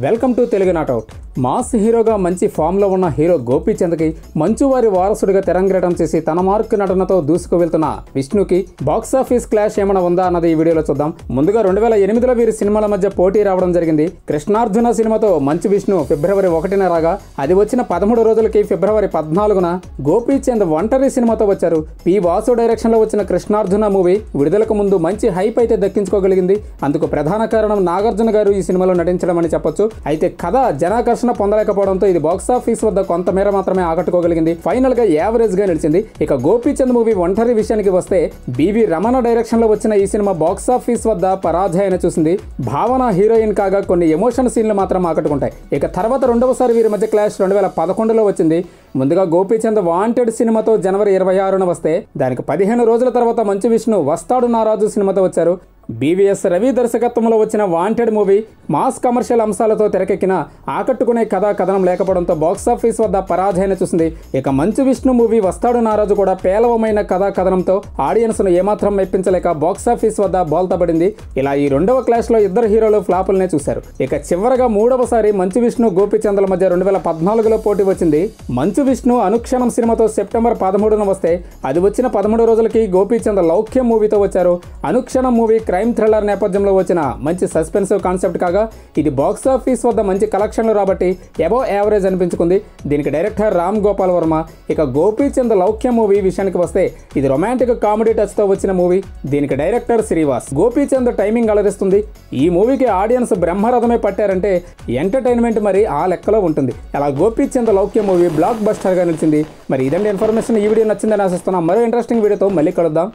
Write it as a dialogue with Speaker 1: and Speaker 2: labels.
Speaker 1: Welcome to Telugu not out. Mass హీరోగా మంచి ఫామ్లో ఉన్న హీరో గోపీచంద్కి మంచువారి వారసుడిగా తెరంగేటం చేసి తన మార్కు నటనతో దూసుకు వెళ్తున్న విష్ణుకి బాక్సాఫీస్ క్లాష్ ఏమైనా ఉందా అన్నది ఈ వీడియోలో చూద్దాం. ముందుగా 2008లో వీరి సినిమాల మధ్య పోటీ రావడం జరిగింది. కృష్ణార్జున సినిమాతో మంచు విష్ణు ఫిబ్రవరి 1న రాగా అది వచ్చిన 13 రోజులకి ఫిబ్రవరి 14న గోపీచంద్ ఒంటరి సినిమాతో వచ్చారు. పి వాసు డైరెక్షన్లో వచ్చిన కృష్ణార్జున మూవీ విడుదలకు ముందు మంచి హైప్ అయితే దక్కించుకోగలిగింది. అందుకు ప్రధాన కారణం నాగార్జున గారు ఈ సినిమాలో నటించడం అని చెప్పొచ్చు. అయితే కథ జనాకర్షణ పొందలేకపోవడంతో ఇది బాక్సాఫీస్ వద్ద కొంతమేర మాత్రమే ఆకట్టుకోగలిగింది. ఫైనల్ గా యావరేజ్ గా నిలిచింది. ఇక గోపీచంద్ మూవీ ఒంటరి విషయానికి వస్తే బివి రమణ డైరెక్షన్ లో వచ్చిన ఈ సినిమా బాక్సాఫీస్ వద్ద పరాజయాన్ని చూసింది. భావన హీరోయిన్ కాగా కొన్ని ఎమోషన్ సీన్లు మాత్రం ఆకట్టుకుంటాయి. ఇక తర్వాత రెండవసారి వీరి మధ్య క్లాష్ 2011లో వచ్చింది. ముందుగా గోపీచంద్ వాంటెడ్ సినిమాతో జనవరి 26న వస్తే దానికి 15 రోజుల తర్వాత మంచు విష్ణు వస్తాడు నారాజు సినిమాతో వచ్చారు. బీవీఎస్ రవి దర్శకత్వంలో వచ్చిన వాంటెడ్ మూవీ మాస్ కమర్షియల్ అంశాలతో తెరకెక్కిన ఆకట్టుకునే కథనం లేకపోవడంతో బాక్సాఫీస్ వద్ద పరాజయాన్ని చూసింది. ఇక మంచు విష్ణు మూవీ వస్తాడు నారాజు కూడా పేలవమైన కథనంతో ఆడియన్స్ను ఏమాత్రం మెప్పించలేక బాక్సాఫీస్ వద్ద బోల్తపడింది. ఇలా ఈ రెండవ క్లాష్లో ఇద్దరు హీరోలు ఫ్లాపులనే చూశారు. ఇక చివరగా మూడవసారి మంచు విష్ణు గోపీచంద్ల మధ్య 2014లో పోటీ వచ్చింది. మంచు విష్ణు అనుక్షణం సినిమాతో సెప్టెంబర్ 13న వస్తే అది వచ్చిన 13 రోజులకి గోపీచంద్ లౌక్యం మూవీతో వచ్చారు. అనుక్షణం మూవీ క్రైమ్ థ్రిల్లర్ నేపథ్యంలో వచ్చిన మంచి సస్పెన్సివ్ కాన్సెప్ట్ కాగా ఇది బాక్సాఫీస్ వద్ద మంచి కలెక్షన్లు రాబట్టి అబవ్ యావరేజ్ అనిపించుకుంది. దీనికి డైరెక్టర్ రామ్ గోపాల్ వర్మ. ఇక గోపీచంద్ లౌక్యం మూవీ విషయానికి వస్తే ఇది రొమాంటిక్ కామెడీ టచ్ తో వచ్చిన మూవీ. దీనికి డైరెక్టర్ శ్రీవాస్. గోపీచంద్ టైమింగ్ అలరిస్తుంది. ఈ మూవీకి ఆడియన్స్ బ్రహ్మరథమే పట్టారంటే ఎంటర్టైన్మెంట్ మరి ఆ లెక్కలో ఉంటుంది. అలా గోపీచంద్ లౌక్యం మూవీ బ్లాక్ బస్టర్ గా నిలిచింది. మరి ఇదండి ఇన్ఫర్మేషన్. ఈ వీడియో నచ్చిందని ఆశిస్తున్నాం. మరో ఇంట్రెస్టింగ్ వీడియోతో మళ్ళీ కలుద్దాం.